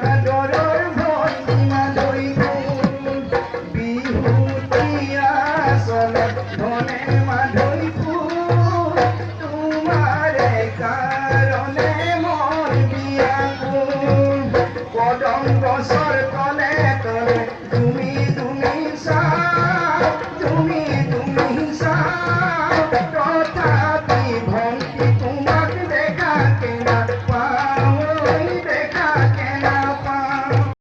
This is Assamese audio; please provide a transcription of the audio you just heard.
আদৰৰ ভন্টি মাধৈ ফুল বিহুতীয়া চলত ধনে মাধৈ ফুল তোমাৰে কাৰণে মোৰ বিয়াকুল কদম গছৰ তলে তলে